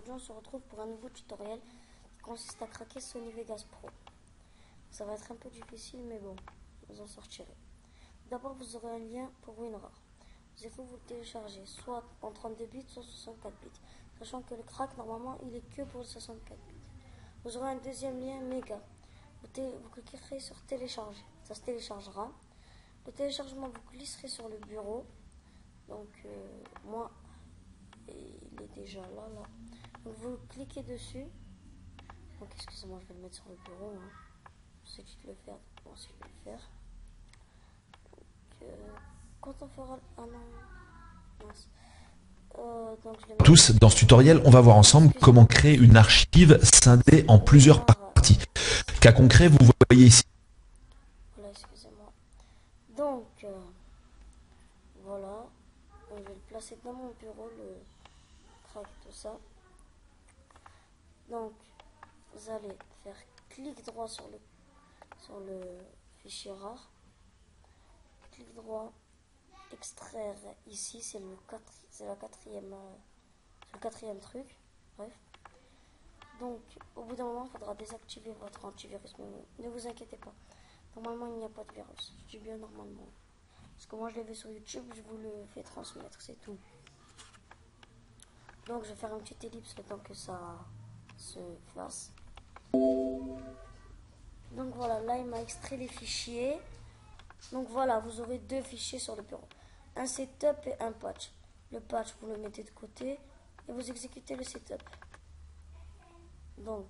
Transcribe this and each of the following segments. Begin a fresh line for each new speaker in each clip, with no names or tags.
aujourd'hui on se retrouve pour un nouveau tutoriel qui consiste à craquer Sony Vegas Pro. Ça va être un peu difficile mais bon, vous en sortirez. D'abord vous aurez un lien pour WinRAR. Il faut vous le télécharger soit en 32 bits soit 64 bits. Sachant que le crack normalement il est que pour le 64 bits. Vous aurez un deuxième lien méga. Vous cliquerez sur télécharger. Ça se téléchargera. Le téléchargement vous glisserez sur le bureau. Donc moi il est déjà là. Donc vous cliquez dessus. Donc excusez-moi, je vais le mettre sur le bureau. C'est qui de le faire. Bon, si je vais le faire. Donc, quand on fera mince.
Tous, dans ce tutoriel, on va voir ensemble comment créer une archive scindée en plusieurs parties. Cas concret, vous voyez ici.
Voilà, excusez-moi. Donc, voilà. Je vais le placer dans mon bureau, le crack, tout ça. Donc, vous allez faire clic droit sur le fichier RAR. Clic droit, extraire ici, c'est le quatrième truc. Bref. Donc, au bout d'un moment, il faudra désactiver votre antivirus. Mais ne vous inquiétez pas. Normalement, il n'y a pas de virus. Je dis bien normalement. Parce que moi, je l'ai vu sur YouTube, je vous le fais transmettre, c'est tout. Donc, je vais faire une petite ellipse le temps que ça se fasse. Donc, voilà, là, il m'a extrait les fichiers. Donc, voilà, vous aurez deux fichiers sur le bureau. Un setup et un patch. Le patch, vous le mettez de côté et vous exécutez le setup. Donc,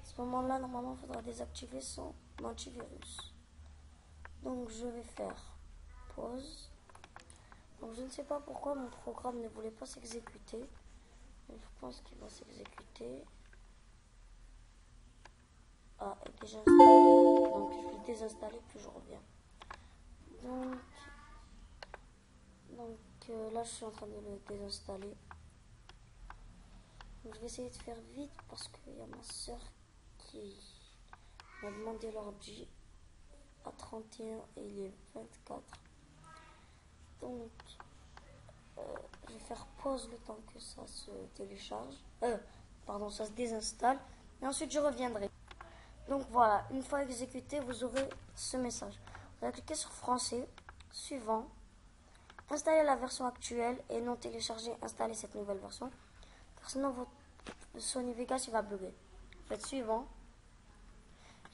à ce moment-là, normalement, il faudra désactiver son antivirus. Donc, je vais faire pause. Donc, je ne sais pas pourquoi mon programme ne voulait pas s'exécuter. Je pense qu'il va s'exécuter. Ah, il est déjà installé. Donc, je vais le désinstaller puis je reviens. Donc là, je suis en train de le désinstaller. Donc, je vais essayer de faire vite parce qu'il y a ma soeur qui m'a demandé l'ordi à 31 et il est 24. Donc, je vais faire pause le temps que ça se télécharge. Pardon, ça se désinstalle. Et ensuite, je reviendrai. Donc voilà, une fois exécuté, vous aurez ce message. Vous allez cliquer sur français, suivant, installer la version actuelle et non télécharger, installer cette nouvelle version. Car sinon, votre Sony Vegas il va bugger. Faites suivant.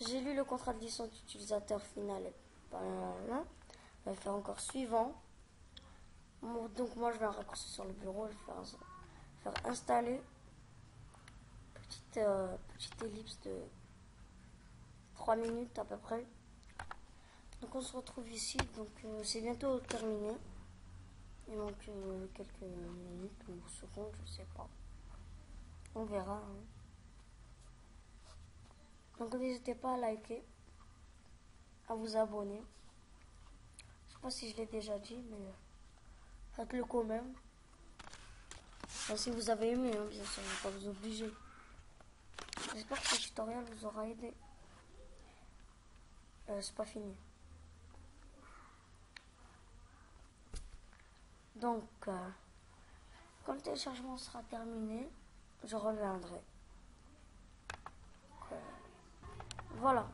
J'ai lu le contrat de licence d'utilisateur final. Voilà. Je vais faire encore suivant. Donc moi je vais raccourcir sur le bureau, je vais faire installer. Petite ellipse de 3 minutes à peu près. Donc on se retrouve ici, donc c'est bientôt terminé. Il manque quelques minutes ou secondes, je sais pas. On verra. Donc n'hésitez pas à liker, à vous abonner. Je sais pas si je l'ai déjà dit, mais faites-le quand même. Enfin, si vous avez aimé, bien sûr, je ne vais pas vous obliger. J'espère que ce tutoriel vous aura aidé. C'est pas fini. Donc, quand le téléchargement sera terminé, je reviendrai. Voilà.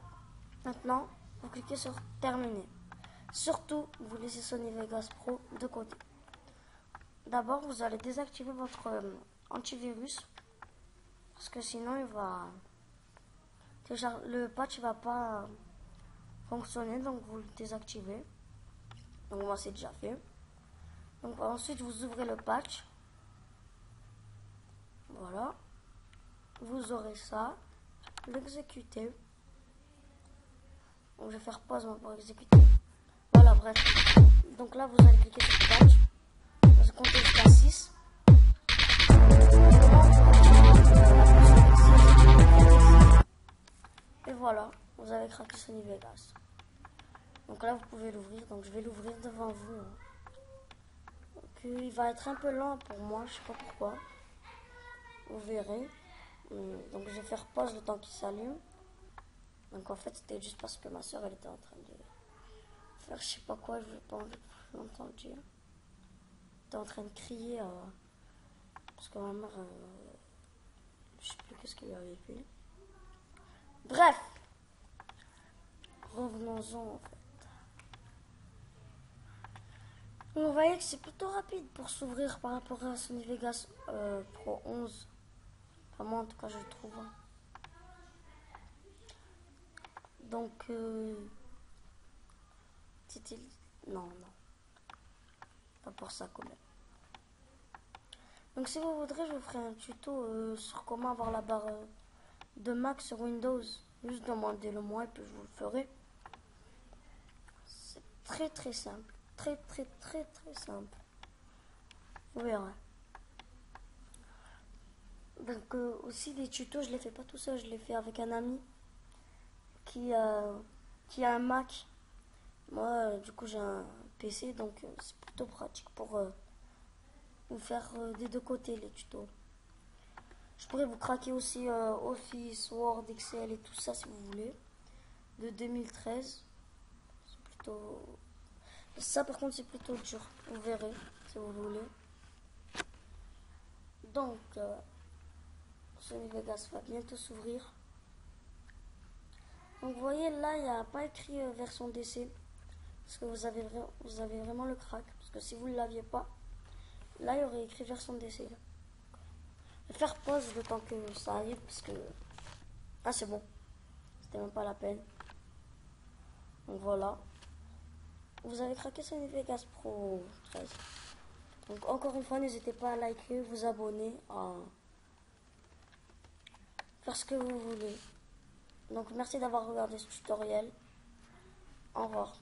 Maintenant, vous cliquez sur terminer. Surtout, vous laissez Sony Vegas Pro de côté. D'abord, vous allez désactiver votre antivirus. Parce que sinon, le patch ne va pas fonctionner. Donc, vous le désactivez. Donc, moi, c'est déjà fait. Donc, ensuite, vous ouvrez le patch. Voilà. Vous aurez ça. L'exécuter. Donc, je vais faire pause pour exécuter. Voilà, bref. Donc là, vous allez cliquer sur patch. Vous comptez jusqu'à 6. Et voilà, vous avez craqué Sony Vegas. Donc là, vous pouvez l'ouvrir. Donc je vais l'ouvrir devant vous. Donc il va être un peu lent pour moi, je sais pas pourquoi. Vous verrez. Donc je vais faire pause le temps qu'il s'allume. Donc en fait, c'était juste parce que ma soeur, elle était en train de faire je sais pas quoi, je n'ai pas envie de l'entendre dire. Elle était en train de crier parce que ma mère Je sais plus qu'est-ce qu'il avait fait. Bref. Revenons-en en fait. Vous voyez que c'est plutôt rapide pour s'ouvrir par rapport à Sony Vegas Pro 11. Enfin, moi en tout cas je le trouve. Donc non, pas pour ça quand même. Donc si vous voudrez, je vous ferai un tuto sur comment avoir la barre de Mac sur Windows. Juste demandez-le moi et puis je vous le ferai. C'est très très simple. Très simple. Vous verrez. Donc aussi les tutos, je les fais pas tout seul, je les fais avec un ami qui a un Mac. Moi du coup j'ai un PC, donc c'est plutôt pratique pour vous faire des deux côtés les tutos. Je pourrais vous craquer aussi Office, Word, Excel et tout ça si vous voulez. De 2013. C'est plutôt... Ça par contre c'est plutôt dur. Vous verrez si vous voulez. Donc Sony Vegas va bientôt s'ouvrir. Donc vous voyez là il n'y a pas écrit version DC. Parce que vous avez vraiment le crack. Parce que si vous ne l'aviez pas, là il y aurait écrit version DC. Je vais faire pause le temps que ça arrive parce que... Ah c'est bon. C'était même pas la peine. Donc voilà. Vous avez craqué Sony Vegas Pro 13. Donc encore une fois, n'hésitez pas à liker, vous abonner, à faire ce que vous voulez. Donc merci d'avoir regardé ce tutoriel. Au revoir.